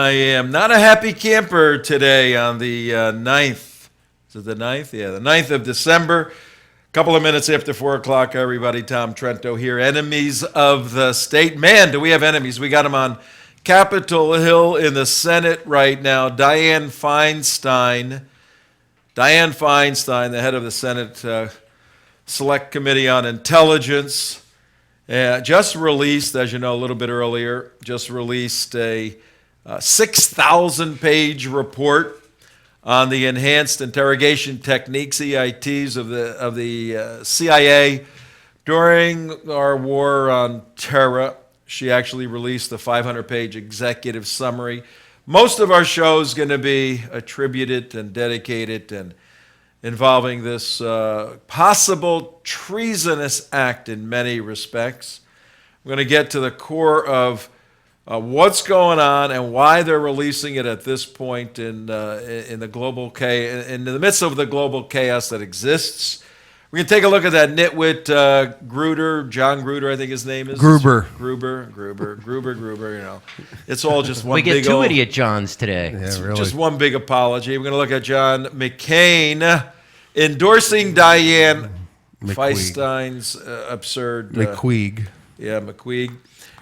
I am not a happy camper today on the 9th. Is it the 9th? Yeah, the 9th of December. A couple of minutes after 4 o'clock, everybody. Tom Trento here. Enemies of the state. Man, do we have enemies. We got them on Capitol Hill in the Senate right now. Diane Feinstein, the head of the Senate Select Committee on Intelligence, just released, as you know, a little bit earlier, just released a 6,000-page report on the enhanced interrogation techniques, EITs, of the CIA during our war on terror. She actually released the 500-page executive summary. Most of our show is going to be attributed and dedicated and involving this possible treasonous act in many respects. We're going to get to the core of what's going on and why they're releasing it at this point in the global in the midst of the global chaos that exists. We're going to take a look at that nitwit Gruder, John Gruder, I think his name is. Gruber, you know. It's all just one big We get two idiot Johns today. Yeah, really. Just one big apology. We're going to look at John McCain endorsing Diane Feinstein's absurd... McQueeg. McQueeg.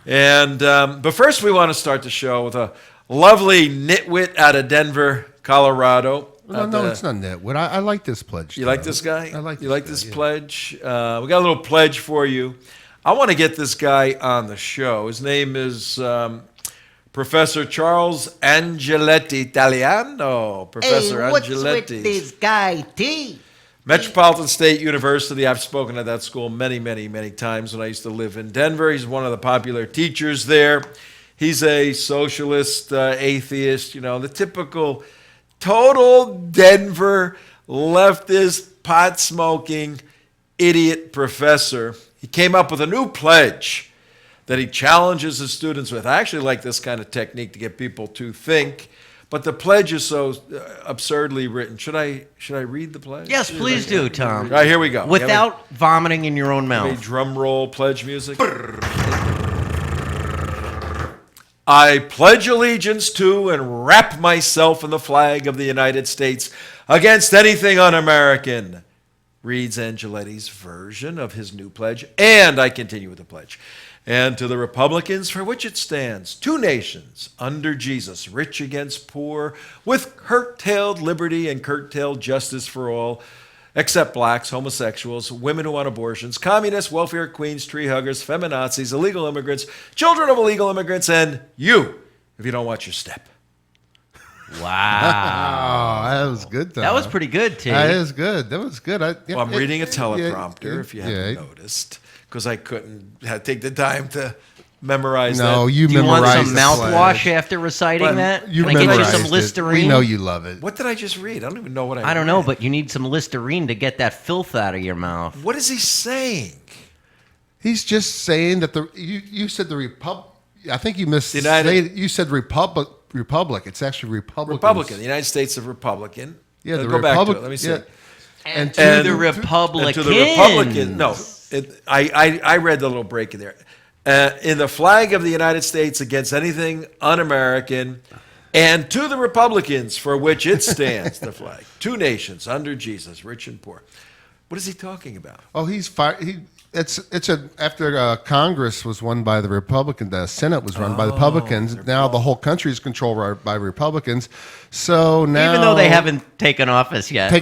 And but first we want to start the show with a lovely nitwit out of Denver, Colorado. No, it's not nitwit. I like this pledge. You like this guy? I like this You like guy, this yeah. pledge? We got a little pledge for you. I want to get this guy on the show. His name is Professor Charles Angeletti Italiano. Professor Hey, what's Angeletti. with this guy, T? Metropolitan State University. I've spoken at that school many, many, many times when I used to live in Denver. He's one of the popular teachers there. He's a socialist, atheist, you know, the typical total Denver leftist, pot-smoking, idiot professor. He came up with a new pledge that he challenges his students with. I actually like this kind of technique to get people to think. But the pledge is so absurdly written. Should I read the pledge? Yes, please do, Tom. All right, here we go. Without vomiting in your own mouth. Drum roll pledge music. I pledge allegiance to and wrap myself in the flag of the United States against anything un-American, reads Angeletti's version of his new pledge. And I continue with the pledge. And to the Republicans for which it stands, two nations under Jesus, rich against poor, with curtailed liberty and curtailed justice for all, except blacks, homosexuals, women who want abortions, communists, welfare queens, tree huggers, feminazis, illegal immigrants, children of illegal immigrants, and you, if you don't watch your step. Wow. Oh, that was good, though. That was pretty good, T. That is good. That was good. I'm reading a teleprompter, if you haven't yeah. noticed, because I couldn't take the time to memorize that. No, you Do you want memorized some the mouthwash pledge. after reciting But that? You Can I get you memorized some it. Listerine? We know you love it. What did I just read? I don't even know what I I don't know, read. but you need some Listerine to get that filth out of your mouth. What is he saying? He's just saying that you said the republic. I think you missed. You said republic. It's actually Republicans. Republican. The United States of Republican. Yeah, the Go back to Republic. it. Let me see. Yeah. And And the Republicans. And to the Republican. No, I read the little break in there. In the flag of the United States against anything un-American, and to the Republicans for which it stands, the flag. Two nations under Jesus, rich and poor. What is he talking about? Oh, he's fired. After Congress was won by the Republicans, the Senate was run by the Republicans. Now the whole country is controlled by Republicans. So now, Even though they haven't taken office yet.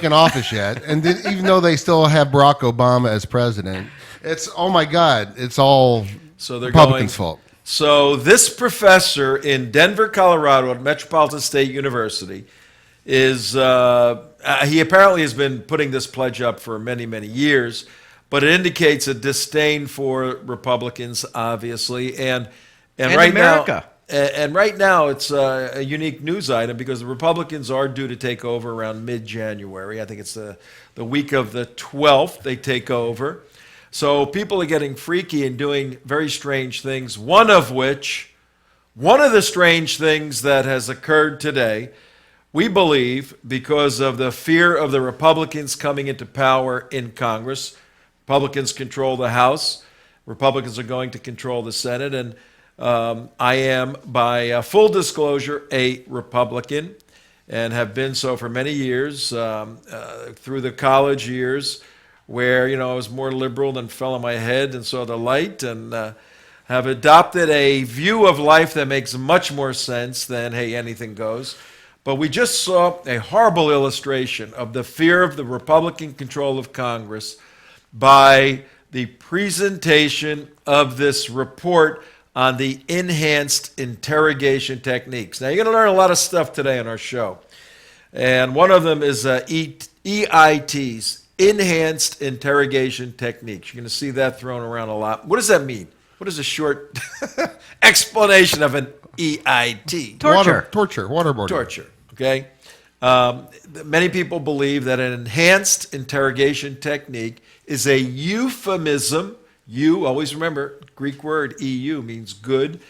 And even though they still have Barack Obama as president, it's oh my God, it's all Republicans' fault. So this professor in Denver, Colorado, at Metropolitan State University, is he apparently has been putting this pledge up for many, many years. But it indicates a disdain for Republicans, obviously, and right America. right now it's a unique news item because the Republicans are due to take over around mid-January. I think it's the week of the 12th they take over. So people are getting freaky and doing very strange things. One of the strange things that has occurred today, we believe, because of the fear of the Republicans coming into power in Congress. Republicans control the House. Republicans are going to control the Senate. And I am, by full disclosure, a Republican and have been so for many years, through the college years where, I was more liberal than fell on my head and saw the light, and have adopted a view of life that makes much more sense than, hey, anything goes. But we just saw a horrible illustration of the fear of the Republican control of Congress by the presentation of this report on the enhanced interrogation techniques. Now, you're going to learn a lot of stuff today on our show. And one of them is EITs, enhanced interrogation techniques. You're going to see that thrown around a lot. What does that mean? What is a short explanation of an EIT? Torture. Waterboarding. Torture, okay? Many people believe that an enhanced interrogation technique is a euphemism. Always remember, Greek word EU means good.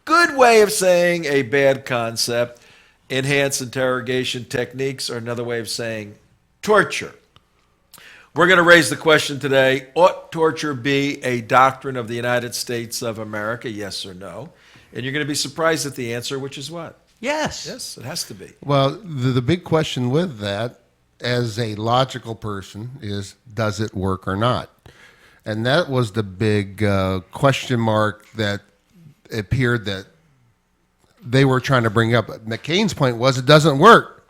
Good way of saying a bad concept. Enhanced interrogation techniques are another way of saying torture. We're going to raise the question today, ought torture be a doctrine of the United States of America, yes or no? And you're going to be surprised at the answer, which is what? Yes. Yes, it has to be. Well, the big question with that, as a logical person, is does it work or not? And that was the big question mark that appeared that they were trying to bring up. McCain's point was it doesn't work.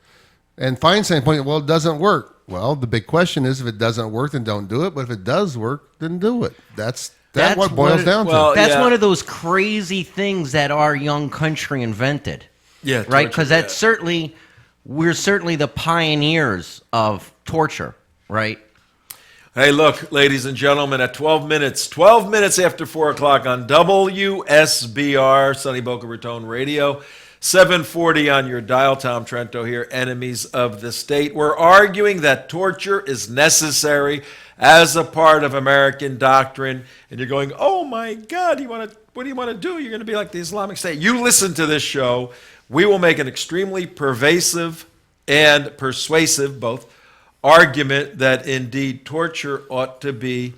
And Feinstein's point, well, it doesn't work. Well, the big question is if it doesn't work, then don't do it. But if it does work, then do it. That's what it boils down to. That's one of those crazy things that our young country invented. Yeah, right? Because we're certainly the pioneers of torture, right? Hey, look, ladies and gentlemen, at 12 minutes after 4 o'clock on WSBR, Sunny Boca Raton Radio, 740 on your dial, Tom Trento here, enemies of the state. We're arguing that torture is necessary as a part of American doctrine. And you're going, oh my God, what do you want to do? You're going to be like the Islamic State. You listen to this show. We will make an extremely pervasive and persuasive, both, argument that indeed torture ought to be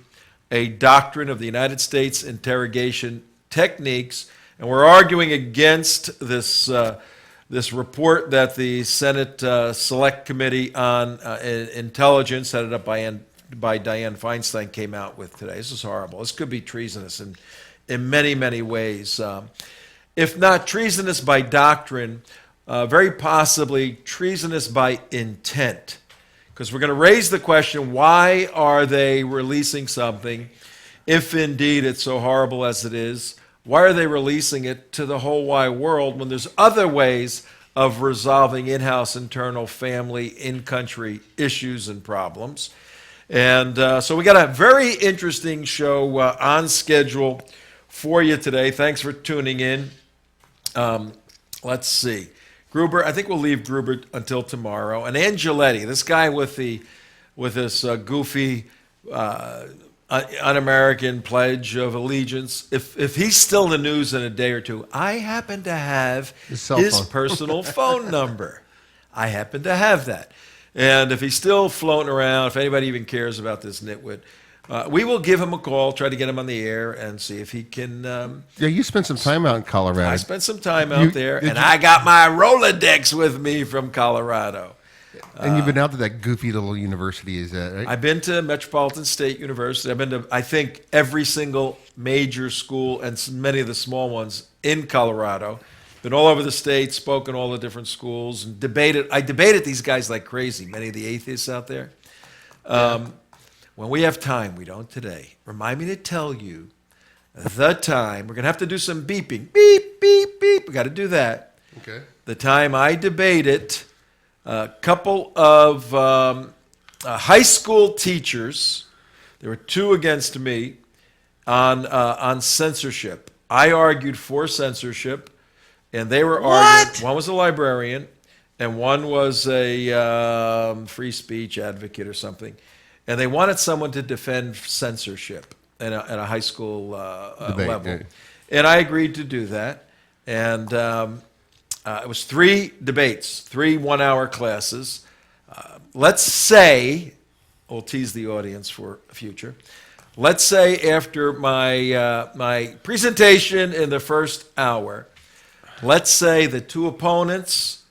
a doctrine of the United States interrogation techniques. And we're arguing against this report that the Senate Select Committee on Intelligence, headed up by Diane Feinstein, came out with today. This is horrible. This could be treasonous in many, many ways. If not treasonous by doctrine, very possibly treasonous by intent. Because we're going to raise the question, why are they releasing something, if indeed it's so horrible as it is? Why are they releasing it to the whole wide world when there's other ways of resolving in-house, internal, family, in-country issues and problems? And so we got a very interesting show on schedule for you today. Thanks for tuning in. Let's see. Gruber, I think we'll leave Gruber until tomorrow. And Angeletti, this guy with this goofy un-American pledge of allegiance, if he's still in the news in a day or two, I happen to have his personal phone number. I happen to have that. And if he's still floating around, if anybody even cares about this nitwit, we will give him a call, try to get him on the air, and see if he can... yeah, you spent some time out in Colorado. I spent some time out there, and I got my Rolodex with me from Colorado. And you've been out to that goofy little university, is that right? I've been to Metropolitan State University. I've been to, I think, every single major school and many of the small ones in Colorado. Been all over the state, spoken all the different schools, and debated. I debated these guys like crazy, many of the atheists out there. When we have time, we don't today, remind me to tell you the time. We're going to have to do some beeping. Beep, beep, beep. We got to do that. Okay. The time I debated a couple of high school teachers, there were two against me, on censorship. I argued for censorship, and they were arguing. One was a librarian, and one was a free speech advocate or something. And they wanted someone to defend censorship at a high school level. Yeah. And I agreed to do that. And it was 3 debates, 3 one-hour classes. Let's say, we'll tease the audience for future, let's say after my presentation in the first hour, let's say the two opponents,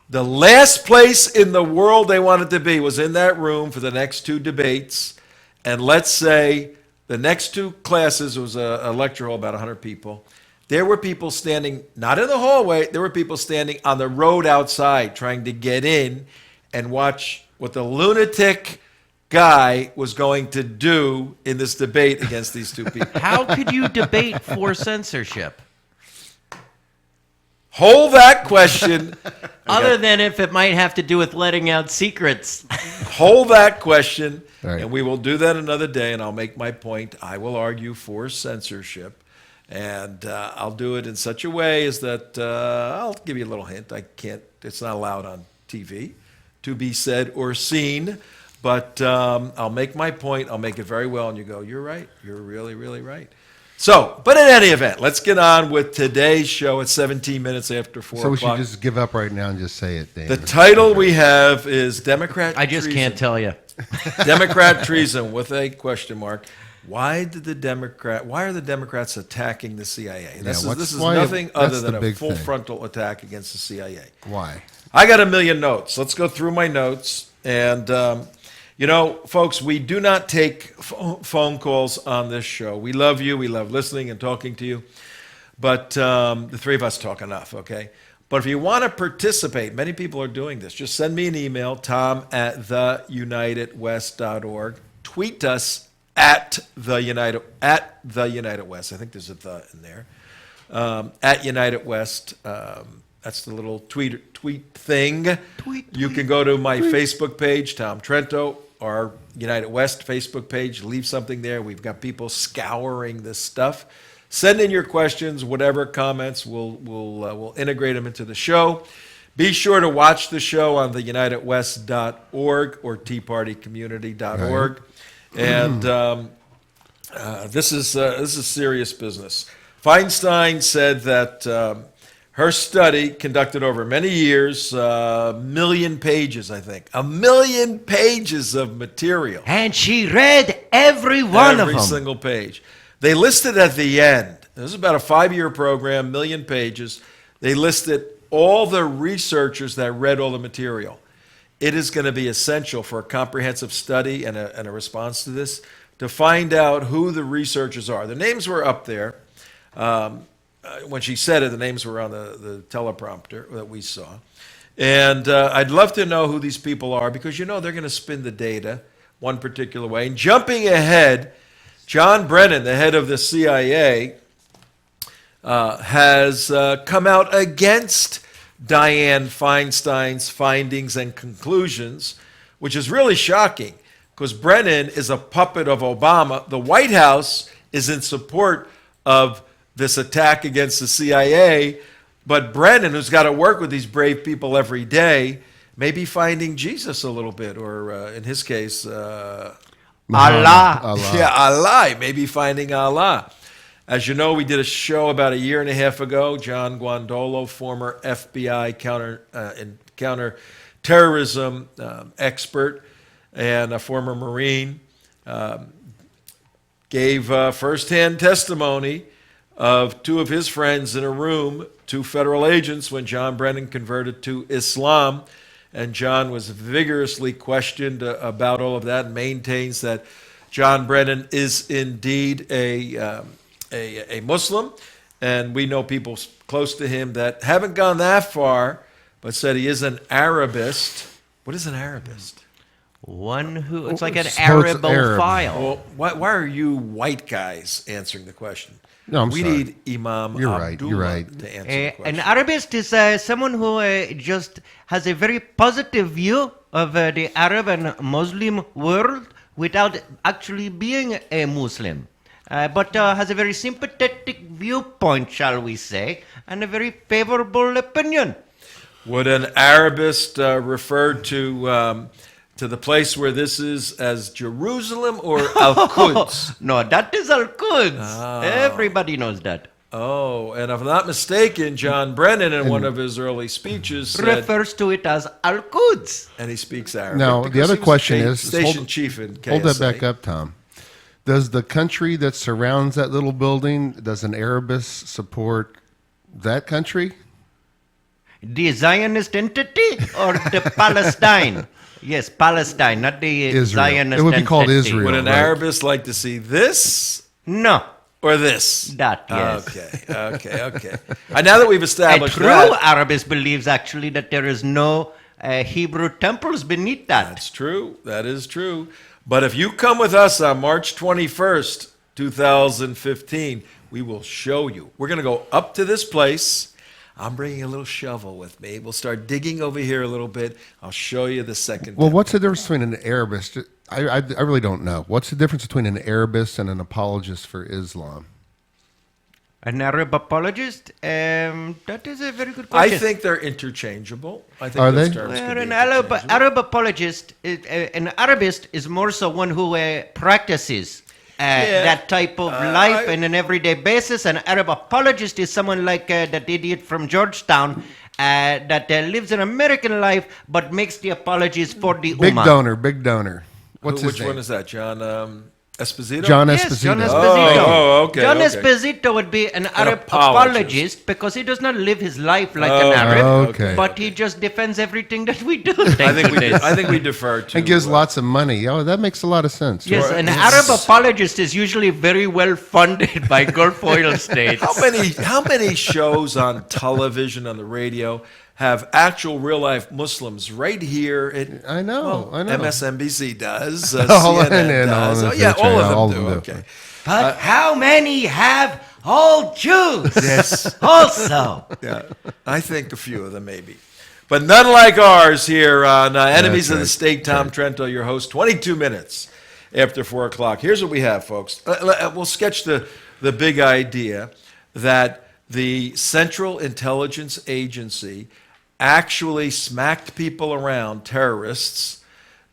the last place in the world they wanted to be was in that room for the next two debates. And let's say the next two classes, it was a lecture hall, about 100 people. There were people standing, not in the hallway, there were people standing on the road outside trying to get in and watch what the lunatic guy was going to do in this debate against these two people. How could you debate for censorship? Hold that question. Other than if it might have to do with letting out secrets. Hold that question, All right. and we will do that another day, and I'll make my point. I will argue for censorship, and I'll do it in such a way as that I'll give you a little hint. It's not allowed on TV to be said or seen, but I'll make my point. I'll make it very well, and you go, you're right. You're really, really right. So, but in any event, let's get on with today's show. It's 17 minutes after 4 So we o'clock. should just give up right now and just say it, Dan. The title we have is Democrat I just Treason. can't tell you. Democrat treason with a question mark. Why are the Democrats attacking the CIA? This is why- nothing other that's than the a big full thing. frontal attack against the CIA. Why? I got a million notes. Let's go through my notes. And, folks, we do not take phone calls on this show. We love you. We love listening and talking to you. But the three of us talk enough, okay? But if you want to participate, many people are doing this. Just send me an email, tom@theunitedwest.org. Tweet us at the United West. I think there's a "the" in there. At United West. That's the little tweet thing. You can go to my Facebook page, Tom Trento, our United West Facebook page. Leave something there. We've got people scouring this stuff. Send in your questions, whatever comments. We'll integrate them into the show. Be sure to watch the show on the UnitedWest.org or TeaPartyCommunity.org. And this is serious business. Feinstein said that her study, conducted over many years, 1,000,000 pages, I think. 1,000,000 pages of material. And she read every one of Every them. single page. They listed at the end, this is about a 5-year program, 1,000,000 pages. They listed all the researchers that read all the material. It is going to be essential for a comprehensive study and a response to this to find out who the researchers are. The names were up there. When she said it, the names were on the teleprompter that we saw. And I'd love to know who these people are because, they're going to spin the data one particular way. And jumping ahead, John Brennan, the head of the CIA, has come out against Diane Feinstein's findings and conclusions, which is really shocking because Brennan is a puppet of Obama. The White House is in support of this attack against the CIA, but Brennan, who's got to work with these brave people every day, may be finding Jesus a little bit, or in his case, Allah. yeah, Allah, maybe finding Allah. As you know, we did a show about a year and a half ago. John Guandolo, former FBI counterterrorism expert and a former Marine, gave firsthand testimony of two of his friends in a room, two federal agents, when John Brennan converted to Islam. And John was vigorously questioned about all of that and maintains that John Brennan is indeed a Muslim. And we know people close to him that haven't gone that far, but said he is an Arabist. What is an Arabist? One who, it's like an So it's Arab. Arabophile. Well, why are you white guys answering the question? No, I'm we sorry. need Imam You're right, Abdullah you're right. to answer the question. An Arabist is someone who just has a very positive view of the Arab and Muslim world without actually being a Muslim, but has a very sympathetic viewpoint, shall we say, and a very favorable opinion. Would an Arabist refer to the place where this is as Jerusalem or Al-Quds? No, that is Al-Quds. Everybody knows that. Oh, and if I'm not mistaken, John Brennan in one of his early speeches said, Refers to it as Al-Quds. and he speaks Arabic. Now, the because other he was question a is station hold- chief in KSA. Hold that back up, Tom. Does the country that surrounds that little building, does an Arabist support that country? The Zionist entity or the Palestine? Yes, Palestine, not the Israel. Zionist It would be called entity. Israel. Would an right. Arabist like to see this No, or this? that, yes. Okay. And now that we've A established true that, Arabist believes actually that there is no Hebrew temples beneath that. that's true. That is true. But if you come with us on March 21st, 2015, we will show you. We're going to go up to this place. I'm bringing a little shovel with me. We'll start digging over here a little bit. I'll show you the second. Well, what's the difference between an Arabist? I really don't know. What's the difference between an Arabist and an apologist for Islam? An Arab apologist? That is a very good I question. think they're interchangeable. I think Are those they? terms Well, could be an interchangeable. Arab apologist, an Arabist is more so one who practices that type of life on an everyday basis. An Arab apologist is someone like that idiot from Georgetown that lives an American life but makes the apologies for the Big Ummah. Big donor. What's his Which name? one is that? John Esposito? John Yes, Esposito. John Esposito. Okay. John okay. Esposito would be an Arab apologist. apologist because he does not live his life like an Arab, okay. but he just defends everything that we do. I think we defer to. And gives lots of money. Oh, that makes a lot of sense. Yes, Right. an Arab apologist is usually very well funded by Gulf oil states. How many shows on television, on the radio, have actual real life Muslims right here? I know. MSNBC does. All CNN in, does. all in, Yeah, all all of of them do. them. Okay. But how many have all Jews? Yes. Also. Yeah, I think a few of them maybe. But none like ours here on Enemies of the right. State. Tom Trento, your host, 22 minutes after 4 o'clock. Here's what we have, folks. We'll sketch the big idea that the Central Intelligence Agency actually smacked people around, terrorists,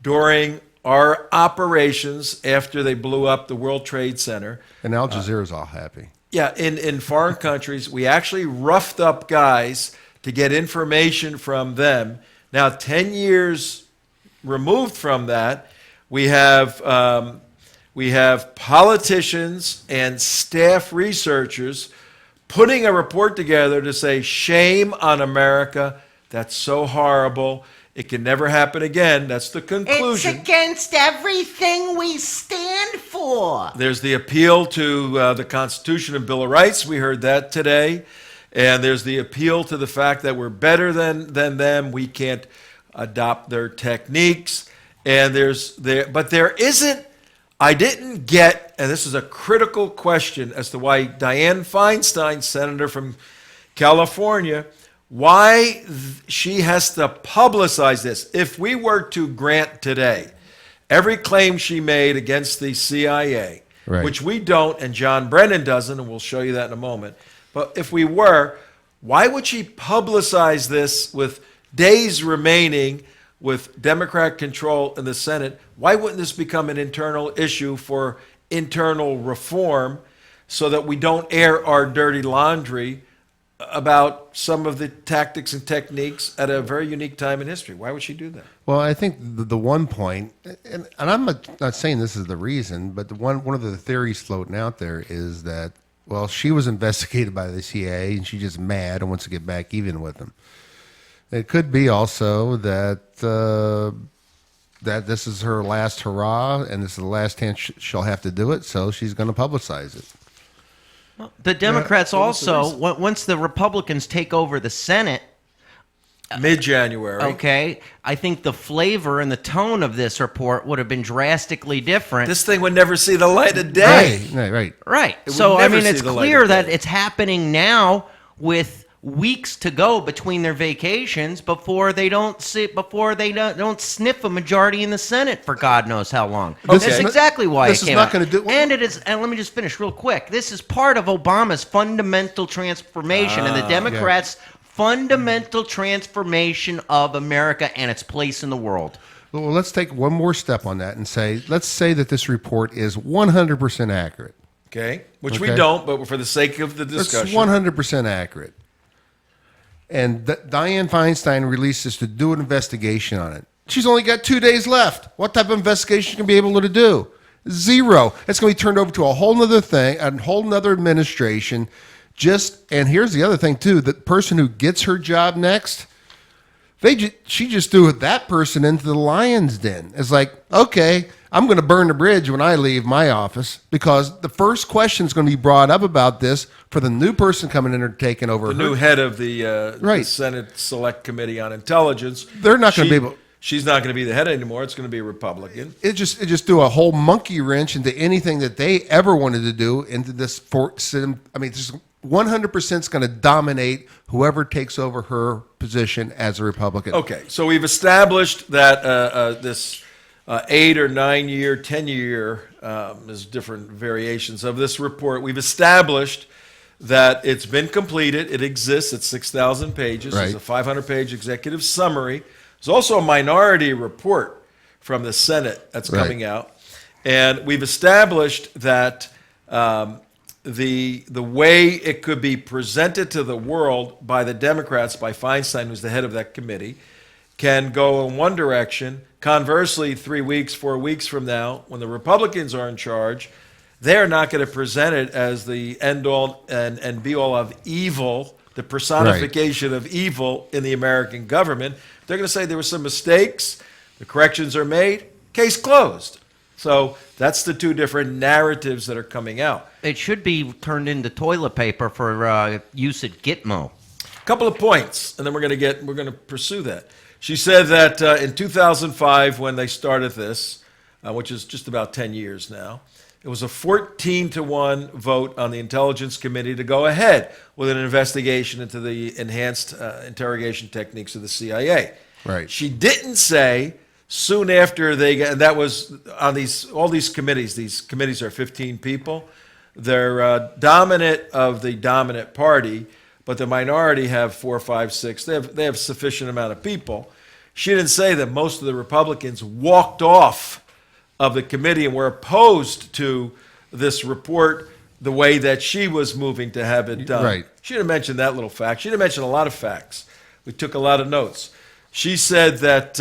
during our operations after they blew up the World Trade Center. And Al Jazeera's all happy. Yeah, in foreign countries, we actually roughed up guys to get information from them. Now, 10 years removed from that, we have politicians and staff researchers putting a report together to say, shame on America, that's so horrible, it can never happen again. That's the conclusion. It's against everything we stand for. There's the appeal to the Constitution and Bill of Rights. We heard that today. And there's the appeal to the fact that we're better than them. We can't adopt their techniques. And but there isn't, I didn't get, and this is a critical question as to why Diane Feinstein, senator from California, why she has to publicize this. If we were to grant today every claim she made against the CIA, Right. which we don't, and John Brennan doesn't, and we'll show you that in a moment, but if we were, why would she publicize this with days remaining with Democrat control in the Senate? Why wouldn't this become an internal issue for internal reform so that we don't air our dirty laundry about some of the tactics and techniques at a very unique time in history? Why would she do that? Well, I think the one point, and I'm not saying this is the reason, but one of the theories floating out there is that, well, she was investigated by the CIA and she's just mad and wants to get back even with them. It could be also that that this is her last hurrah and this is the last chance she'll have to do it, so she's going to publicize it. The Democrats also, once the Republicans take over the Senate, Mid-January. okay, I think the flavor and the tone of this report would have been drastically different. This thing would never see the light of day. Right. Right. It So, would I never mean, see it's the light clear of that day. it's happening now with weeks to go between their vacations before they don't sniff a majority in the Senate for God knows how long. This That's is- exactly why this it is came not out. gonna do- And it is, and let me just finish real quick. This is part of Obama's fundamental transformation and the Democrats' fundamental transformation of America and its place in the world. Well, let's take one more step on that and let's say that this report is 100% accurate. Okay, which we Okay. don't, but for the sake of the discussion. It's 100% accurate. And Diane Feinstein releases to do an investigation on it. She's only got 2 days left. What type of investigation can be able to do? Zero. It's going to be turned over to a whole nother thing, a whole nother administration. And here's the other thing too: the person who gets her job next, she just threw that person into the lion's den. It's like, okay, I'm going to burn the bridge when I leave my office, because the first question is going to be brought up about this for the new person coming in and taking over. The new head of the Right. Senate Select Committee on Intelligence. They're not going to be able. She's not going to be the head anymore. It's going to be a Republican. It just threw a whole monkey wrench into anything that they ever wanted to do into this. I mean, just 100% is going to dominate whoever takes over her position as a Republican. Okay, so we've established that this 8 or 9 year, 10-year, there's different variations of this report. We've established that it's been completed. It exists. It's 6,000 pages. Right. It's a 500-page executive summary. There's also a minority report from the Senate that's coming out. And we've established that the way it could be presented to the world by the Democrats, by Feinstein, who's the head of that committee, can go in one direction. Conversely, 3 weeks, 4 weeks from now, when the Republicans are in charge, they're not going to present it as the end-all and be-all of evil, the personification of evil in the American government. They're going to say there were some mistakes, the corrections are made, case closed. So that's the two different narratives that are coming out. It should be turned into toilet paper for use at Gitmo. A couple of points, and then we're going to pursue that. She said that in 2005, when they started this, which is just about 10 years now, it was a 14-1 vote on the Intelligence Committee to go ahead with an investigation into the enhanced interrogation techniques of the CIA. Right. She didn't say soon after and that was on all these committees. These committees are 15 people. They're dominant of the dominant party, but the minority have 4, 5, 6. They have sufficient amount of people. She didn't say that most of the Republicans walked off of the committee and were opposed to this report the way that she was moving to have it done. Right. She didn't mention that little fact. She didn't mention a lot of facts. We took a lot of notes. She said that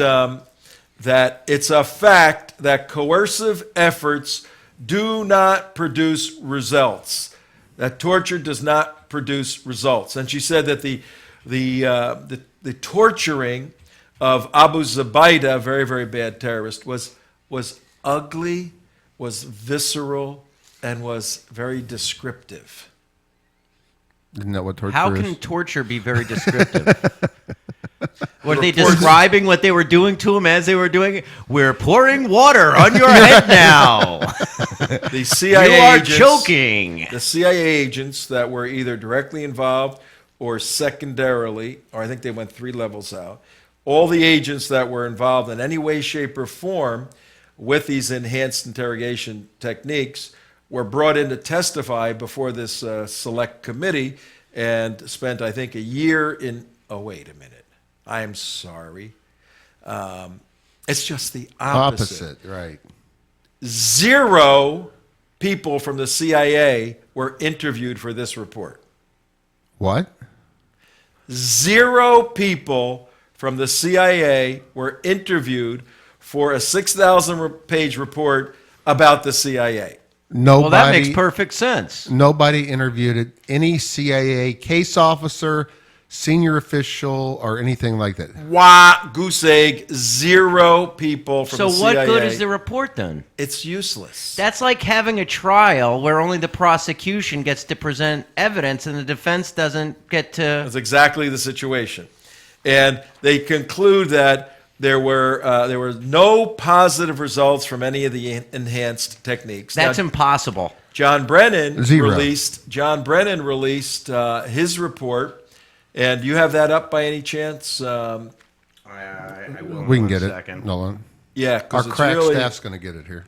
that it's a fact that coercive efforts do not produce results, that torture does not produce results. And she said that the torturing of Abu Zubaydah, a very, very bad terrorist, was ugly, was visceral, and was very descriptive. Isn't that what torture How is? can torture be very descriptive? Were they describing what they were doing to him as they were doing it? We're pouring water on your head now. The CIA You are agents, choking. The CIA agents that were either directly involved or secondarily, or I think they went 3 levels out, all the agents that were involved in any way, shape, or form with these enhanced interrogation techniques were brought in to testify before this select committee and spent, I think, a year in... Oh, wait a minute. I'm sorry. It's just the opposite. Right. 0 people from the CIA were interviewed for this report. What? 0 people from the CIA were interviewed for a 6,000-page report about the CIA. Nobody. Well, that makes perfect sense. Nobody interviewed any CIA case officer, senior official, or anything like that. Wah, goose egg, 0 people from the So CIA. what good is the report then? It's useless. That's like having a trial where only the prosecution gets to present evidence and the defense doesn't get to... That's exactly the situation. And they conclude that there were no positive results from any of the enhanced techniques. That's Now, impossible. John Brennan 0. released his report, and you have that up by any chance? I will. We can get it. Nolan. Yeah, Our because it's crack really. staff's going to get it here.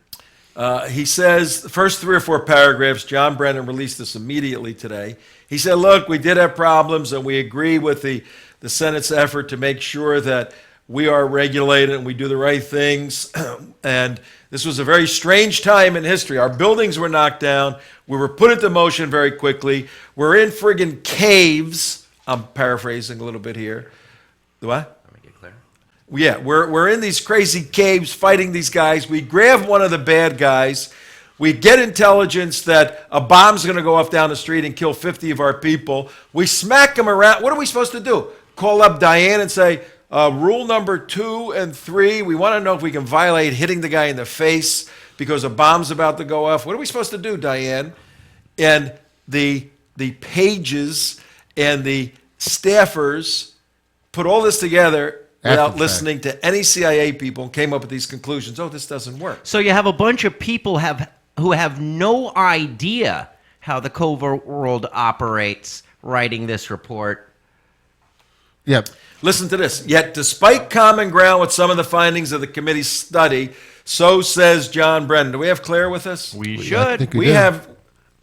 He says the first 3 or 4 paragraphs. John Brennan released this immediately today. He said, "Look, we did have problems, and we agree with the Senate's effort to make sure that we are regulated and we do the right things. And this was a very strange time in history. Our buildings were knocked down. We were put into motion very quickly. We're in friggin' caves." I'm paraphrasing a little bit here. What? Let me get clear. Yeah, we're in these crazy caves fighting these guys. We grab one of the bad guys. We get intelligence that a bomb's going to go off down the street and kill 50 of our people. We smack them around. What are we supposed to do? Call up Diane and say, rule number 2 and 3, we want to know if we can violate hitting the guy in the face because a bomb's about to go off. What are we supposed to do, Diane? And the pages and the staffers put all this together without listening to any CIA people and came up with these conclusions. Oh, this doesn't work. So you have a bunch of people who have no idea how the covert world operates writing this report. Yep. Listen to this. Yet, despite common ground with some of the findings of the committee's study, so says John Brennan. Do we have Claire with us? We I should. think We do. have,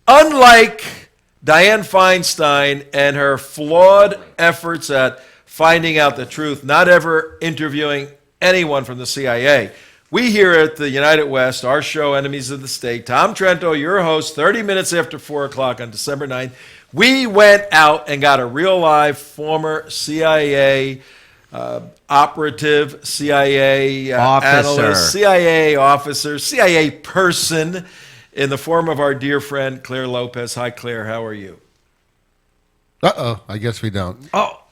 unlike Diane Feinstein and her flawed efforts at finding out the truth, not ever interviewing anyone from the CIA, we here at the United West, our show, Enemies of the State, Tom Trento, your host, 30 minutes after 4 o'clock on December 9th, we went out and got a real live former CIA operative, CIA Officer. analyst, CIA officer, CIA person in the form of our dear friend Claire Lopez. Hi, Claire. How are you? Uh-oh. I guess we don't. Oh,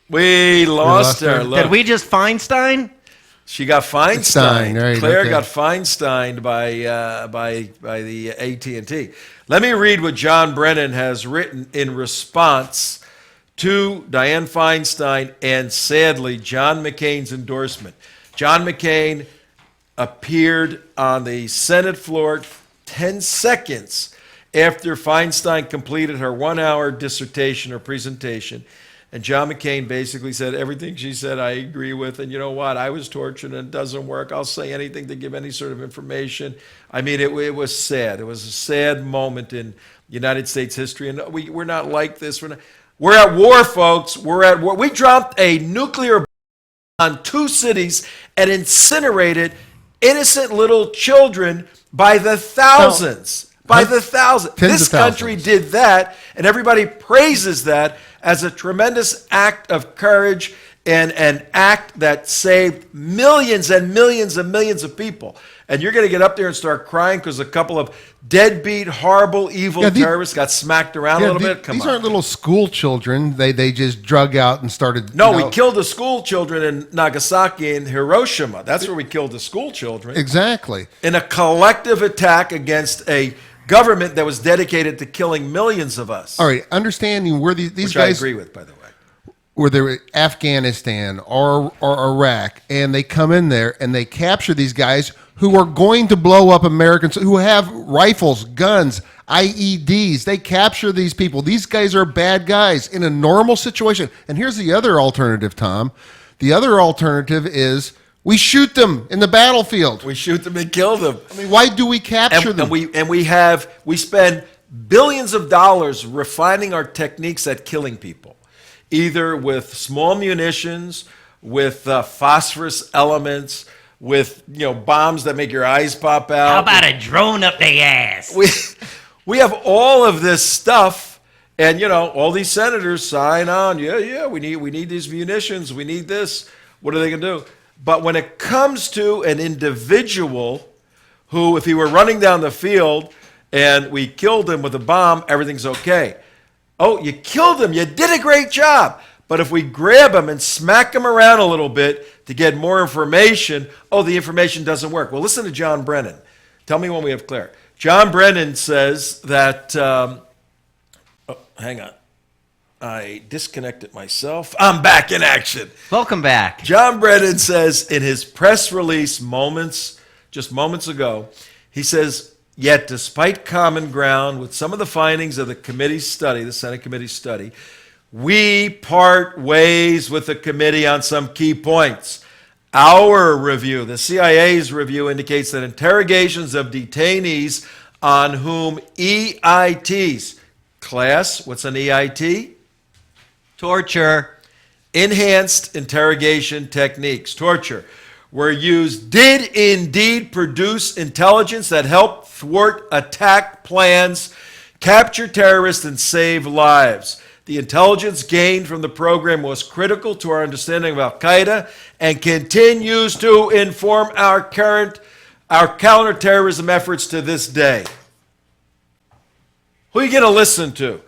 We lost her. her. Look, did we just Feinstein? she got Feinstein. Stein, right, Claire okay. got Feinstein by the AT&T. Let me read what John Brennan has written in response to Diane Feinstein and, sadly, John McCain's endorsement. John McCain appeared on the Senate floor 10 seconds after Feinstein completed her 1-hour dissertation or presentation. And John McCain basically said, everything she said I agree with. And you know what? I was tortured and it doesn't work. I'll say anything to give any sort of information. I mean, it was sad. It was a sad moment in United States history. And we're not like this. We're at war, folks. We're at war. We dropped a nuclear bomb on 2 cities and incinerated innocent little children by the thousands. By the thousands. Tens This of country thousands. did that, and everybody praises that as a tremendous act of courage and an act that saved millions and millions and millions of people. And you're going to get up there and start crying because a couple of deadbeat, horrible, evil Yeah, terrorists got smacked around a little bit? Come these on. aren't little school children. They just drug out and started. No, you know- we killed the school children in Nagasaki and Hiroshima. That's where we killed the school children. Exactly. In a collective attack against a government that was dedicated to killing millions of us. All right, understanding where these Which guys I agree with, by the way. where they're in Afghanistan or Iraq, and they come in there and they capture these guys who are going to blow up Americans, who have rifles, guns, IEDs. They capture these people. These guys are bad guys in a normal situation. And here's the other alternative, Tom. The other alternative is we shoot them in the battlefield. We shoot them and kill them. I mean, why do we capture them? We spend billions of dollars refining our techniques at killing people, either with small munitions, with phosphorus elements, with bombs that make your eyes pop out. How about a drone up their ass? We have all of this stuff, and all these senators sign on. Yeah, we need these munitions. We need this. What are they going to do? But when it comes to an individual who, if he were running down the field and we killed him with a bomb, everything's okay. Oh, you killed him. You did a great job. But if we grab him and smack him around a little bit to get more information, the information doesn't work. Well, listen to John Brennan. Tell me when we have Claire. John Brennan says that, hang on. I disconnected myself. I'm back in action. Welcome back. John Brennan says in his press release just moments ago, he says, yet despite common ground with some of the findings of the committee's study, the Senate committee's study, we part ways with the committee on some key points. Our review, the CIA's review, indicates that interrogations of detainees on whom EITs, class, what's an EIT? Torture. Enhanced interrogation techniques, torture, were used, did indeed produce intelligence that helped thwart attack plans, capture terrorists, and save lives. The intelligence gained from the program was critical to our understanding of Al-Qaeda and continues to inform our current our counterterrorism efforts to this day. Who are you going to listen to?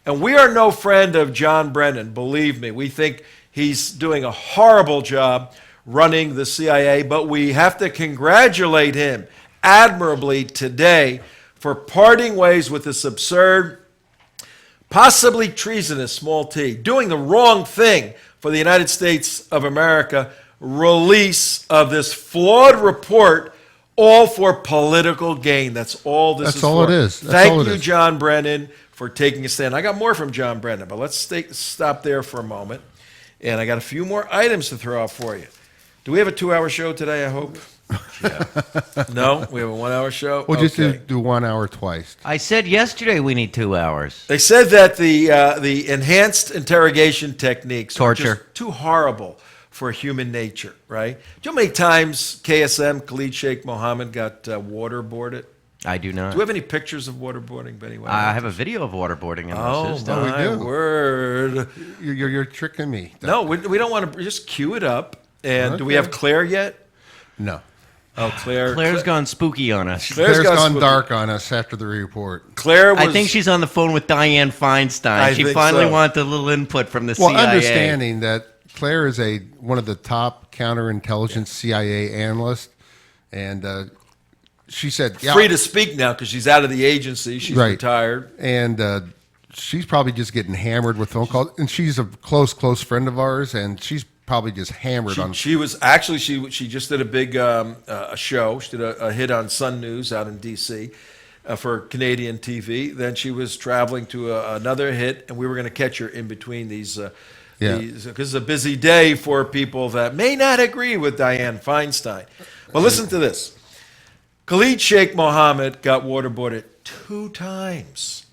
And we are no friend of John Brennan, believe me. We think he's doing a horrible job running the CIA, but we have to congratulate him admirably today for parting ways with this absurd, possibly treasonous, small t, doing the wrong thing for the United States of America, release of this flawed report, all for political gain. That's all this is That's all for. it is. That's Thank all it you, is. John Brennan, for taking a stand. I got more from John Brennan, but let's stop there for a moment. And I got a few more items to throw out for you. Do we have a 2-hour show today, I hope? No? We have a 1-hour show? We'll just Okay. do 1 hour twice. I said yesterday we need 2 hours. They said that the enhanced interrogation techniques are Torture. just too horrible for human nature, right? Do you know how many times KSM, Khalid Sheikh Mohammed, got waterboarded? I do not. Do we have any pictures of waterboarding, Benny? I have a video of waterboarding in my Oh, system. my do. word. You're tricking me. No, we don't want to just cue it up. And do we Okay. have Claire yet? No. Oh, Claire. Claire's gone spooky on us. Claire's got gone spooky. dark on us after the report. Claire was, I think she's on the phone with Diane Feinstein. I She think finally so. wanted a little input from the Well, CIA. understanding that Claire is one of the top counterintelligence CIA analysts, and she said, "Yeah," free to speak now because she's out of the agency. She's Right. retired. and she's probably just getting hammered with phone calls. And she's a close friend of ours, and she's probably just hammered on. She was actually she just did a big a show. She did a hit on Sun News out in D.C. For Canadian TV. Then she was traveling to another hit, and we were going to catch her in between these. Because it's a busy day for people that may not agree with Diane Feinstein. But listen to this: Khalid Sheikh Mohammed got waterboarded 2 times.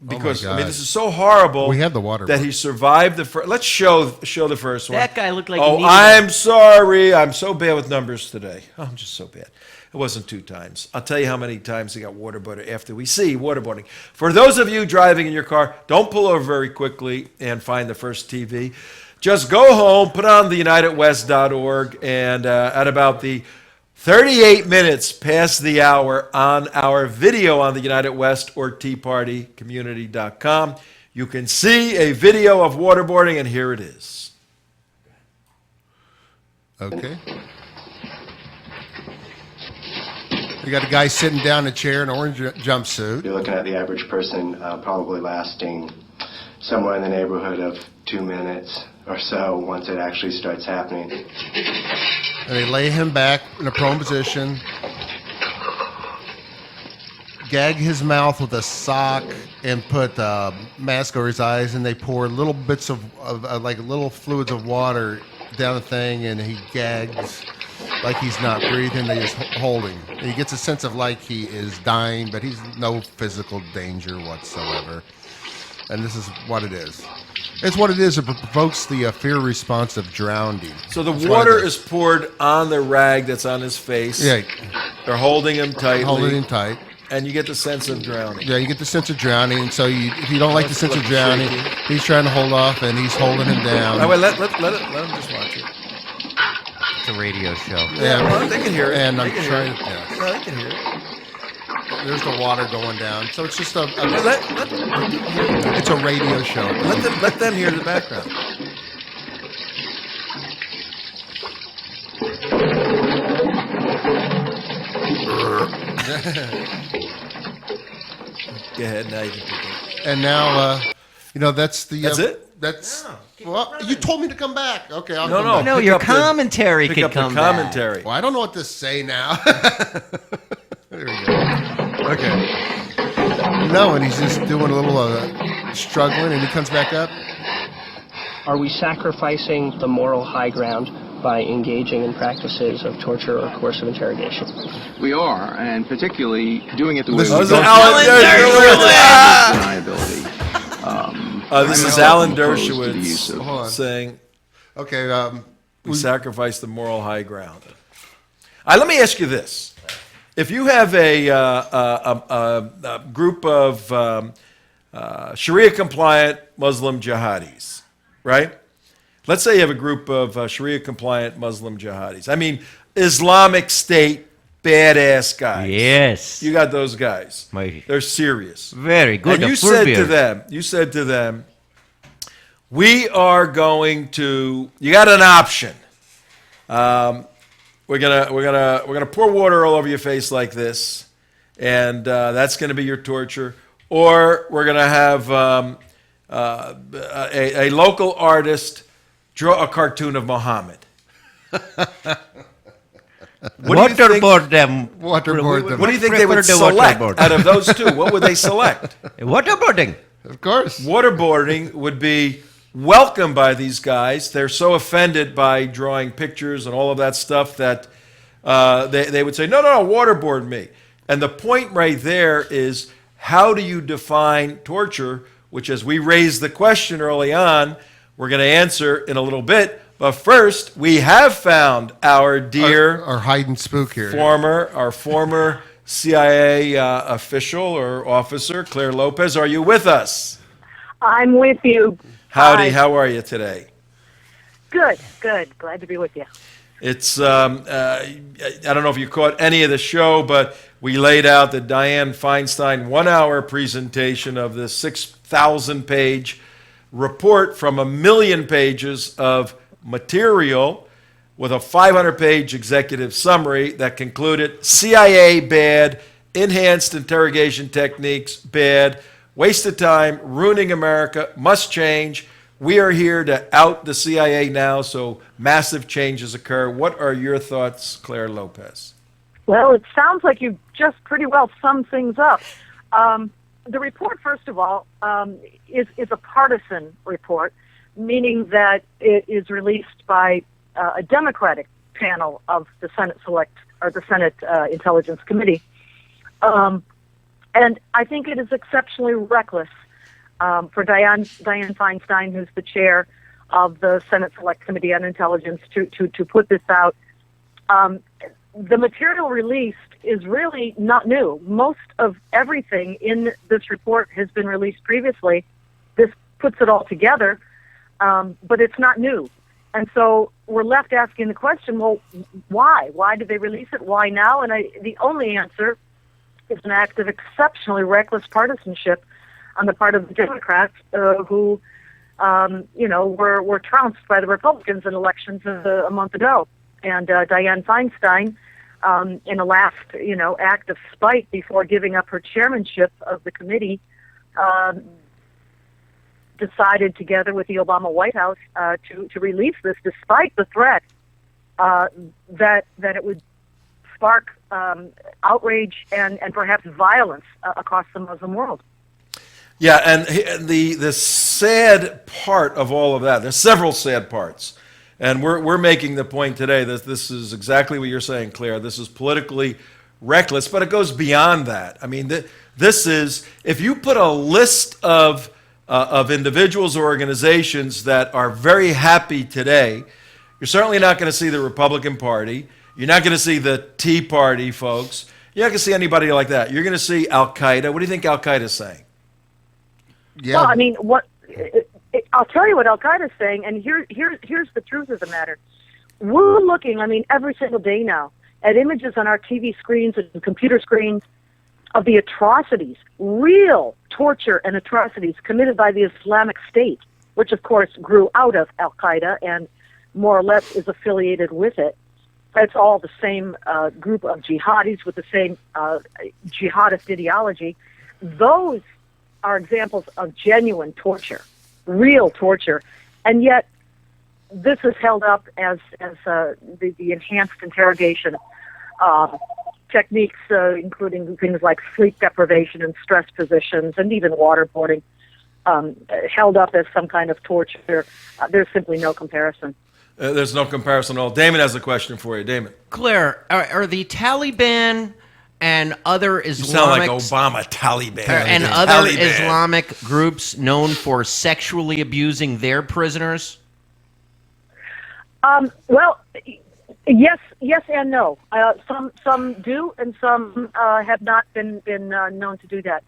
Because I mean, God. this is so horrible. We have the water that board. he survived the first. Let's show the first one. That guy looked like he Oh, needed I'm sorry. I'm so bad with numbers today. Oh, I'm just so bad. It wasn't 2 times. I'll tell you how many times he got waterboarded after we see waterboarding. For those of you driving in your car, don't pull over very quickly and find the first TV. Just go home, put on the UnitedWest.org, and at about the 38 minutes past the hour on our video on the United West or TeaPartyCommunity.com, you can see a video of waterboarding, and here it is. Okay. You got a guy sitting down in a chair in an orange jumpsuit. You're looking at the average person probably lasting somewhere in the neighborhood of 2 minutes or so once it actually starts happening. And they lay him back in a prone position, gag his mouth with a sock, and put a mask over his eyes, and they pour little bits of like little fluids of water down the thing, and he gags like he's not breathing. They just hold him. And he gets a sense of like he is dying, but he's no physical danger whatsoever. And this is what it is. It's what it is. It provokes the fear response of drowning. So the That's what water it is poured on the rag that's on his face. Yeah, They're holding him tightly. holding him tight. And you get the sense of drowning. Yeah, you get the sense of drowning. So if you don't like the sense of Like drowning, shaking. he's trying to hold off, and he's holding him down. Oh, wait, let him just watch it. It's a radio show. Yeah, well, they can hear it. And They I'm can hear trying. it. Yeah. No, they can hear it. There's the water going down. So it's just Let it's a radio show. them hear the background. Go ahead, now you can pick it. And now, that's the. That's it? That's. Well, you told me to come back. Okay, I'll No, come no. back. No, Pick your up the- commentary Pick could up the come back. commentary. Well, I don't know what to say now. There we go. Okay. No, and he's just doing a little struggling, and he comes back up. Are we sacrificing the moral high ground by engaging in practices of torture or coercive interrogation? We are, and particularly doing it the way This we is don't Alan deniability. This I is myself Alan am opposed to the use Dershowitz of- Hold on. saying Okay. we sacrifice the moral high ground. Let me ask you this. If you have a group of Sharia-compliant Muslim jihadis, right? Let's say you have a group of Sharia-compliant Muslim jihadis. I mean, Islamic State badass guys. Yes. You got those guys. My- They're serious. Very good. And The you full said beard. to them, we are going to. You got an option. We're gonna pour water all over your face like this, and that's gonna be your torture. Or we're gonna have a local artist draw a cartoon of Muhammad. What do you think- Waterboard them. Waterboard them. What do you think they would Prefer the select waterboard. out of those two? What would they select? Waterboarding. Of course. Waterboarding would be welcomed by these guys. They're so offended by drawing pictures and all of that stuff that they would say, no, waterboard me. And the point right there is, how do you define torture, which, as we raised the question early on, we're going to answer in a little bit. But first, we have found our dear Our hide and spook here. our former CIA official or officer, Claire Lopez. Are you with us? I'm with you. Howdy, Hi. how are you today? Good. Glad to be with you. It's, I don't know if you caught any of the show, but we laid out the Diane Feinstein 1-hour presentation of this 6,000-page report from 1 million pages of material with a 500-page executive summary that concluded CIA bad, enhanced interrogation techniques bad, waste of time, ruining America, must change. We are here to out the CIA now, so massive changes occur. What are your thoughts, Claire Lopez? Well, it sounds like you just pretty well summed things up. The report, first of all, is a partisan report, meaning that it is released by a Democratic panel of the Senate Senate Intelligence Committee. And I think it is exceptionally reckless for Diane Feinstein, who's the chair of the Senate Select Committee on Intelligence, to put this out. The material released is really not new. Most of everything in this report has been released previously. This puts it all together, but it's not new. And so we're left asking the question, well, why? Why did they release it? Why now? And the only answer is an act of exceptionally reckless partisanship on the part of the Democrats who, were trounced by the Republicans in elections a month ago. And Diane Feinstein, in a last, act of spite before giving up her chairmanship of the committee, decided together with the Obama White House to release this, despite the threat that it would spark outrage and perhaps violence across the Muslim world. Yeah, and the sad part of all of that, there's several sad parts. And we're making the point today that this is exactly what you're saying, Claire. This is politically reckless, but it goes beyond that. I mean, this is, if you put a list of individuals or organizations that are very happy today, you're certainly not going to see the Republican Party. You're not going to see the Tea Party folks. You're not going to see anybody like that. You're going to see Al-Qaeda. What do you think Al-Qaeda is saying? Yeah. Well, I mean, I'll tell you what Al-Qaeda is saying, and here's the truth of the matter. We're looking, every single day now, at images on our TV screens and computer screens of the atrocities, real torture and atrocities committed by the Islamic State, which, of course, grew out of Al-Qaeda and more or less is affiliated with it. It's all the same group of jihadis with the same jihadist ideology. Those are examples of genuine torture, real torture, and yet this is held up as the enhanced interrogation techniques, including things like sleep deprivation and stress positions, and even waterboarding, held up as some kind of torture. There's simply no comparison. There's no comparison at all. Damon has a question for you. Damon. Claire, are the Taliban and other You sound like Islamic Obama, Taliban. and The other Taliban. Islamic groups known for sexually abusing their prisoners? Well, yes and no. Some do, and some have not been known to do that.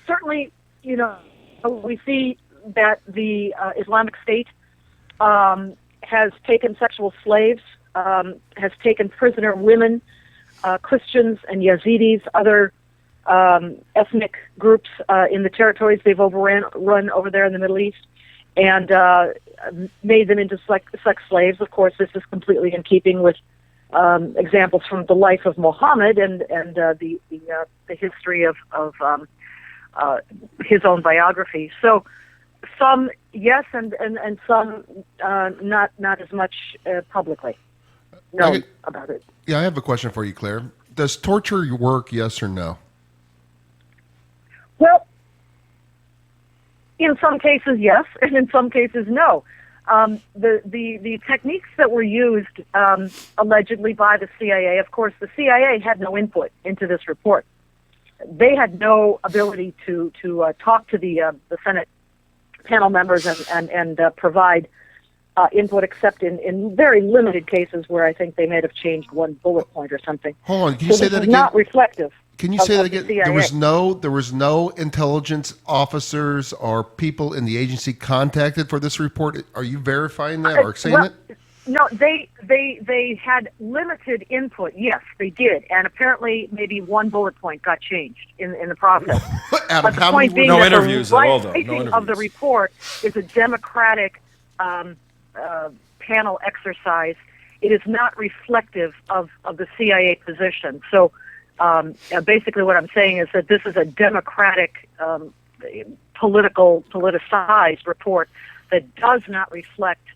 Certainly, we see that the Islamic State has taken sexual slaves, has taken prisoner women, Christians and Yazidis, other ethnic groups in the territories they've run over there in the Middle East, and made them into sex slaves. Of course, this is completely in keeping with examples from the life of Muhammad and the history of his own biography. So some yes, and some not as much publicly known about it. Yeah, I have a question for you, Claire. Does torture work, yes or no? Well, in some cases, yes, and in some cases, no. The techniques that were used allegedly by the CIA, of course, the CIA had no input into this report. They had no ability to talk to the Senate panel members and provide input, except in very limited cases where I think they may have changed one bullet point or something. Hold on, can you say that again? Not reflective. Can you say that again? There was no intelligence officers or people in the agency contacted for this report. Are you verifying that or saying it? No, they had limited input. Yes, they did, and apparently maybe one bullet point got changed in the process. Out of the how point many? being No that interviews the at all, though. No writing interviews. of the report is a democratic panel exercise. It is not reflective of the CIA position. So basically what I'm saying is that this is a democratic, politicized report that does not reflect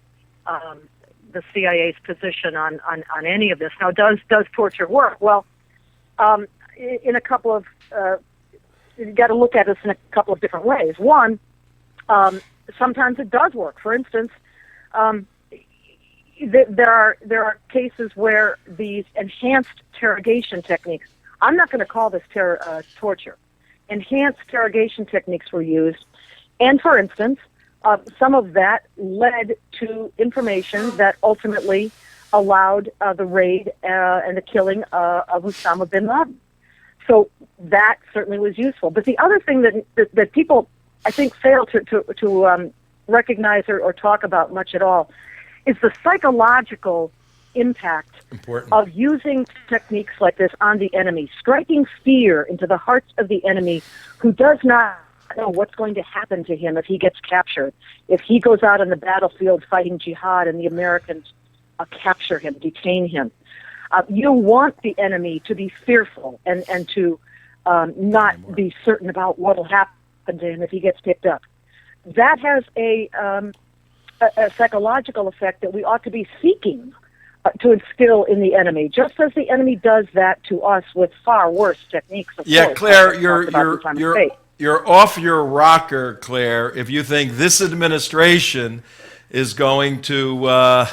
the CIA's position on any of this. Now, does torture work? Well, in a couple of, you've got to look at this in a couple of different ways. One, sometimes it does work. For instance, there are cases where these enhanced interrogation techniques, I'm not going to call this torture, enhanced interrogation techniques were used, and for instance, some of that led to information that ultimately allowed the raid and the killing of Osama bin Laden. So that certainly was useful. But the other thing that people, I think, fail to recognize or talk about much at all is the psychological impact of using techniques like this on the enemy, striking fear into the hearts of the enemy who does not know what's going to happen to him if he gets captured, if he goes out on the battlefield fighting jihad and the Americans capture him, detain him. You want the enemy to be fearful and to not be certain about what will happen to him if he gets picked up. That has a psychological effect that we ought to be seeking to instill in the enemy, just as the enemy does that to us with far worse techniques. Yeah, Claire, you're off your rocker, Claire, if you think this administration is going to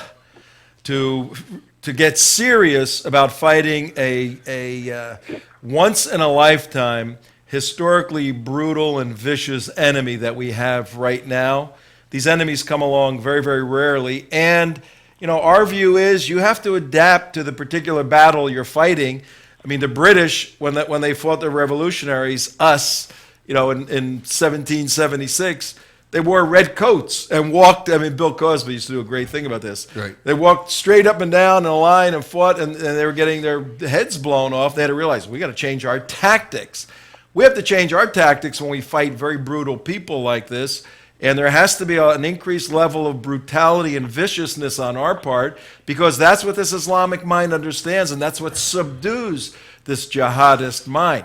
get serious about fighting a once in a lifetime, historically brutal and vicious enemy that we have right now. These enemies come along very, very rarely, and our view is you have to adapt to the particular battle you're fighting. I mean, the British, when they fought the revolutionaries, us, in 1776, they wore red coats and walked. I mean, Bill Cosby used to do a great thing about this. Right. They walked straight up and down in a line and fought, and they were getting their heads blown off. They had to realize, we got to change our tactics. We have to change our tactics when we fight very brutal people like this. And there has to be an increased level of brutality and viciousness on our part, because that's what this Islamic mind understands, and that's what subdues this jihadist mind.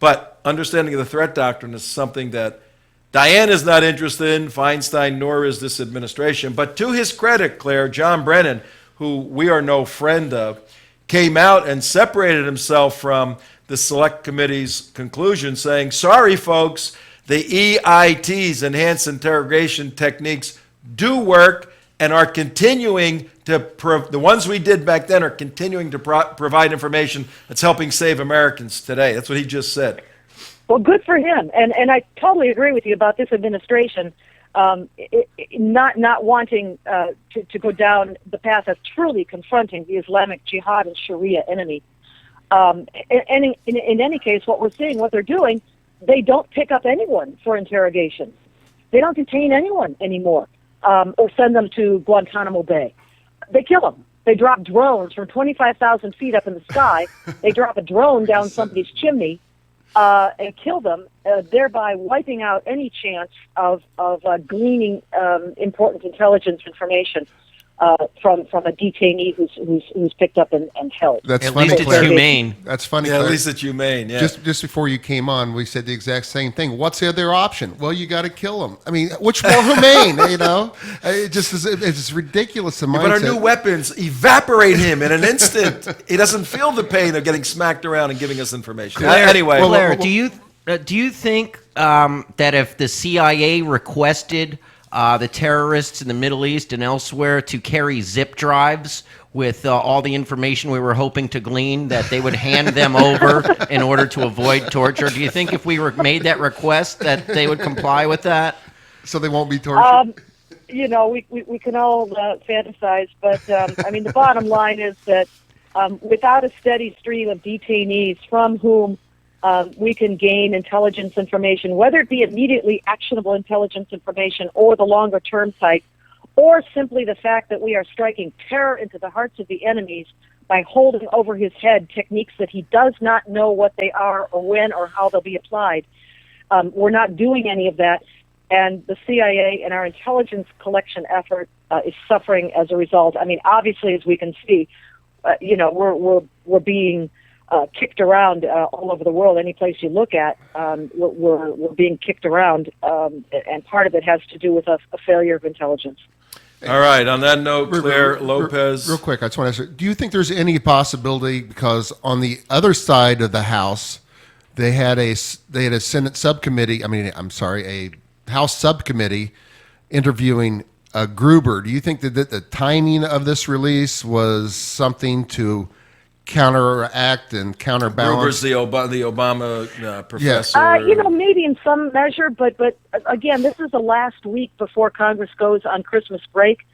But understanding of the threat doctrine is something that Diane is not interested in, Feinstein, nor is this administration. But to his credit, Claire, John Brennan, who we are no friend of, came out and separated himself from the Select Committee's conclusion, saying, sorry, folks, the EITs, enhanced interrogation techniques, do work and are continuing to, the ones we did back then are continuing to provide information that's helping save Americans today. That's what he just said. Well, good for him. And I totally agree with you about this administration not wanting to go down the path of truly confronting the Islamic Jihad and Sharia enemy. In any case, what we're seeing, what they're doing, they don't pick up anyone for interrogation. They don't detain anyone anymore. or send them to Guantanamo Bay. They kill them. They drop drones from 25,000 feet up in the sky. They drop a drone down somebody's chimney and kill them, thereby wiping out any chance of gleaning important intelligence information from a detainee who's picked up and held. That's At funny, least it's Claire. humane. That's funny. Yeah, at Claire. least it's humane. Yeah. Just before you came on, we said the exact same thing. What's the other option? Well, you got to kill him. I mean, which more humane? You know, it just is. It's ridiculous. The But our mindset. new weapons evaporate him in an instant. He doesn't feel the pain of getting smacked around and giving us information. Anyway, Claire, do you think that if the CIA requested the terrorists in the Middle East and elsewhere to carry zip drives with all the information we were hoping to glean, that they would hand them over in order to avoid torture? Do you think if we made that request that they would comply with that? So they won't be tortured. You know, we can all fantasize, but I mean, the bottom line is that without a steady stream of detainees from whom we can gain intelligence information, whether it be immediately actionable intelligence information or the longer term type, or simply the fact that we are striking terror into the hearts of the enemies by holding over his head techniques that he does not know what they are or when or how they'll be applied. We're not doing any of that, and the CIA and our intelligence collection effort is suffering as a result. I mean, obviously, as we can see, we're being kicked around all over the world. Any place you look at, we're being kicked around, and part of it has to do with a failure of intelligence. all right. On that note, Claire Lopez. Real quick, I just want to ask, do you think there's any possibility, because on the other side of the House, they had a Senate subcommittee, a House subcommittee interviewing Gruber. Do you think that the timing of this release was something to counteract and counterbalance? Gruber's the Obama professor. Maybe in some measure, but again, this is the last week before Congress goes on Christmas break.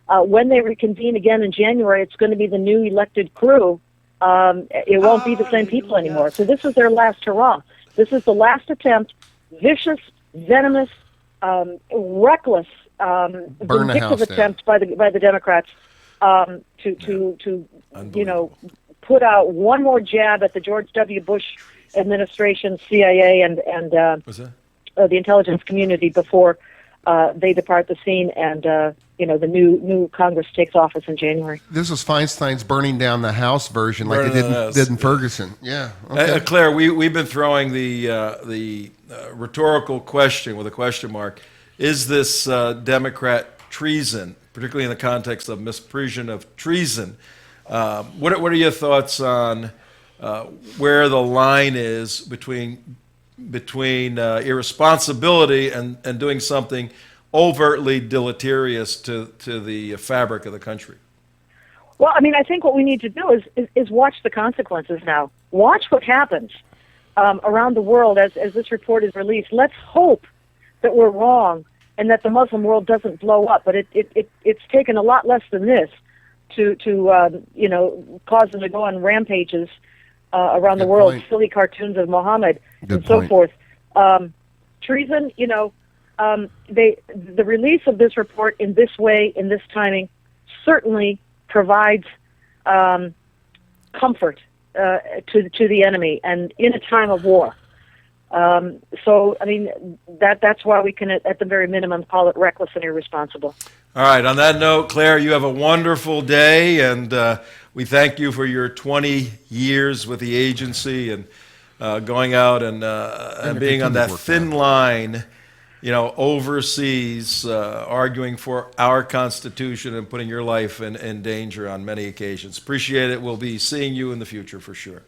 When they reconvene again in January, it's going to be the new elected crew. It won't be the same people anymore. So this is their last hurrah. This is the last attempt, vicious, venomous, reckless, vindictive attempt by the Democrats to put out one more jab at the George W. Bush administration, CIA, and the intelligence community before they depart the scene and the new Congress takes office in January. This was Feinstein's burning down the House version, like it did in Ferguson. Yeah. Okay. Claire, we've been throwing the rhetorical question with a question mark. Is this Democrat treason, particularly in the context of misprision of treason? What are your thoughts on where the line is between irresponsibility and doing something overtly deleterious to the fabric of the country? Well, I mean, I think what we need to do is watch the consequences now. Watch what happens around the world as this report is released. Let's hope that we're wrong and that the Muslim world doesn't blow up. But it's taken a lot less than this to cause them to go on rampages around the world, point. silly cartoons of Muhammad and point. so forth. Treason, the release of this report in this way, in this timing, certainly provides comfort to the enemy, and in a time of war. So, I mean, that's why we can, at the very minimum, call it reckless and irresponsible. All right. On that note, Claire, you have a wonderful day, and we thank you for your 20 years with the agency and going out and being on that thin line, overseas, arguing for our Constitution and putting your life in danger on many occasions. Appreciate it. We'll be seeing you in the future for sure.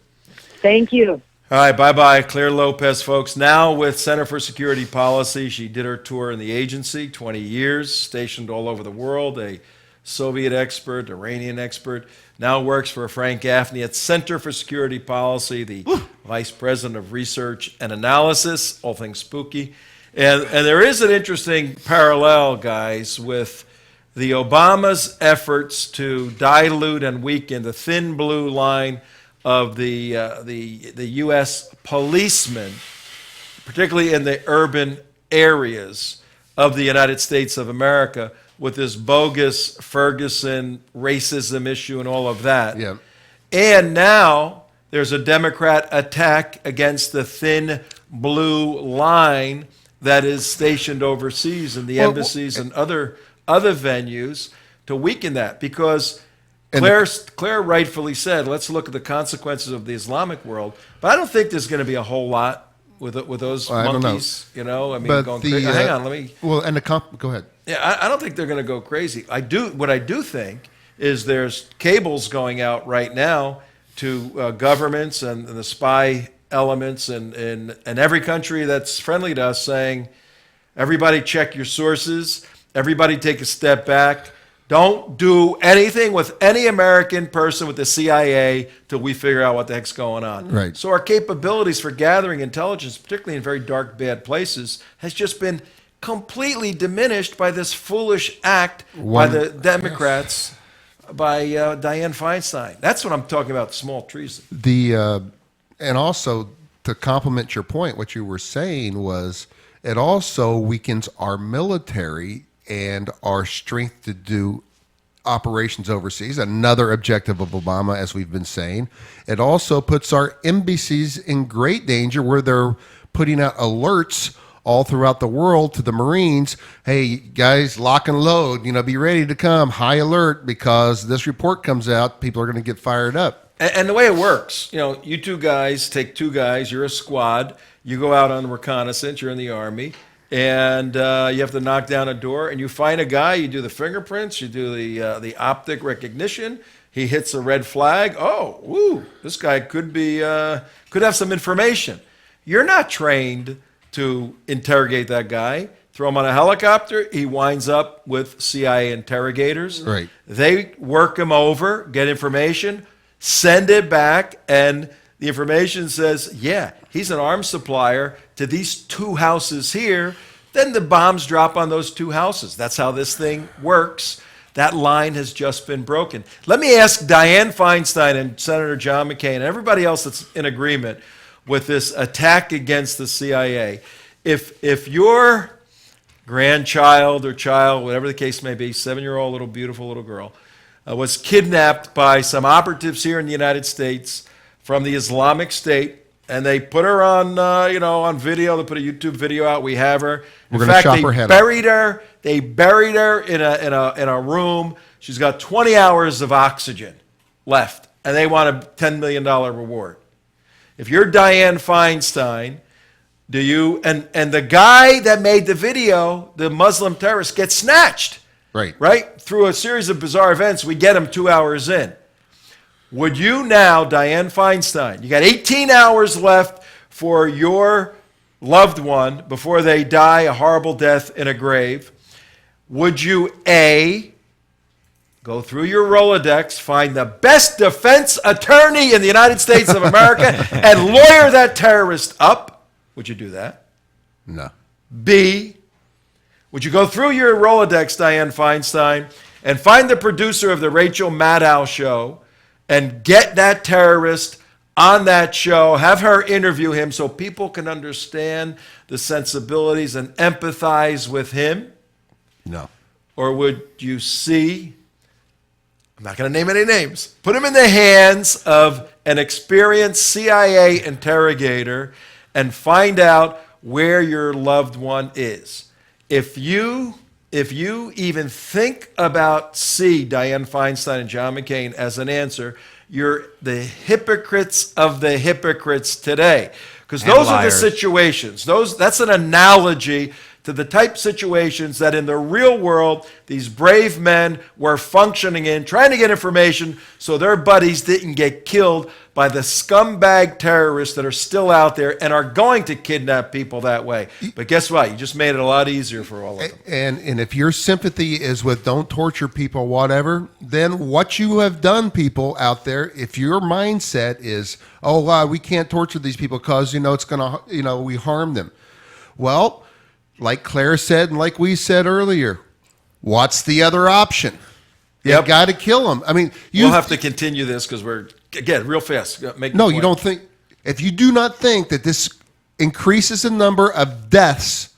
Thank you. All right, bye-bye. Claire Lopez, folks. Now with Center for Security Policy, she did her tour in the agency, 20 years, stationed all over the world, a Soviet expert, Iranian expert, now works for Frank Gaffney at Center for Security Policy, the Vice President of Research and Analysis, all things spooky. And there is an interesting parallel, guys, with the Obama's efforts to dilute and weaken the thin blue line of the U.S. policemen, particularly in the urban areas of the United States of America, with this bogus Ferguson racism issue and all of that. Yeah. And now there's a Democrat attack against the thin blue line that is stationed overseas in the embassies and other venues to weaken that, because Claire rightfully said, let's look at the consequences of the Islamic world. But I don't think there's going to be a whole lot with those monkeys. You know, I mean, But going the, crazy. Hang on, let me. Well, and go ahead. Yeah, I don't think they're going to go crazy. What I do think is there's cables going out right now to governments and the spy elements in every country that's friendly to us, saying, everybody check your sources, everybody take a step back. Don't do anything with any American person with the CIA till we figure out what the heck's going on. Right. So our capabilities for gathering intelligence, particularly in very dark, bad places, has just been completely diminished by this foolish act by the Democrats, by Diane Feinstein. That's what I'm talking about, small treason. And also, to complement your point, what you were saying was it also weakens our military and our strength to do operations overseas, another objective of Obama, as we've been saying. It also puts our embassies in great danger, where they're putting out alerts all throughout the world to the Marines. Hey, guys, lock and load, be ready to come, high alert, because this report comes out, people are going to get fired up. And the way it works, you two guys take two guys, you're a squad, you go out on reconnaissance, you're in the Army, and you have to knock down a door, and you find a guy, you do the fingerprints, you do the optic recognition, he hits a red flag. Oh, woo, this guy could have some information. You're not trained to interrogate that guy. Throw him on a helicopter, he winds up with CIA interrogators. Right. They work him over, get information, send it back, and the information says, yeah, he's an arms supplier to these two houses here. Then the bombs drop on those two houses. That's how this thing works. That line has just been broken. Let me ask Diane Feinstein and Senator John McCain and everybody else that's in agreement with this attack against the CIA. If your grandchild or child, whatever the case may be, 7-year-old little beautiful little girl, was kidnapped by some operatives here in the United States from the Islamic State, and they put her on, on video. They put a YouTube video out. We have her. We're going to chop her head off. They buried her in a room. She's got 20 hours of oxygen left, and they want a $10 million reward. If you're Diane Feinstein, do you and the guy that made the video, the Muslim terrorist, gets snatched? Right? Through a series of bizarre events, we get him 2 hours in. Would you now, Diane Feinstein, you got 18 hours left for your loved one before they die a horrible death in a grave. Would you, A, go through your Rolodex, find the best defense attorney in the United States of America, and lawyer that terrorist up? Would you do that? No. B, would you go through your Rolodex, Diane Feinstein, and find the producer of the Rachel Maddow show and get that terrorist on that show, have her interview him so people can understand the sensibilities and empathize with him? No. Or would you see, I'm not going to name any names, put him in the hands of an experienced CIA interrogator and find out where your loved one is? If you even think about C, Diane Feinstein and John McCain, as an answer, you're the hypocrites of the hypocrites today. Because those are the situations. That's an analogy to the type situations that in the real world, these brave men were functioning in, trying to get information so their buddies didn't get killed by the scumbag terrorists that are still out there and are going to kidnap people that way. But guess what? You just made it a lot easier for all of them. And if your sympathy is with don't torture people, whatever, then what you have done, people out there, if your mindset is, oh, we can't torture these people because, it's going to, we harm them. Well, like Claire said and like we said earlier, what's the other option? You got to kill them. I mean, we'll have to continue this because we're, again, real fast. You don't think, if you do not think that this increases the number of deaths,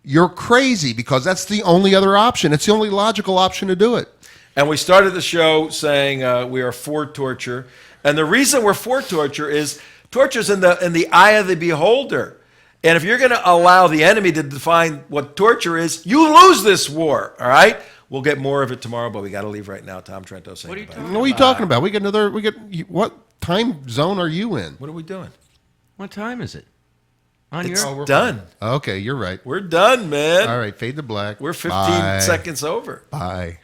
you're crazy because that's the only other option. It's the only logical option to do it. And we started the show saying we are for torture. And the reason we're for torture is torture's in the eye of the beholder. And if you're going to allow the enemy to define what torture is, you lose this war, all right? We'll get more of it tomorrow, but we got to leave right now. Tom Trento saying goodbye. What are you talking about? What time zone are you in? What are we doing? What time is it? On It's your done. Okay, you're right. We're done, man. All right, fade to black. We're 15 Bye. seconds over. Bye.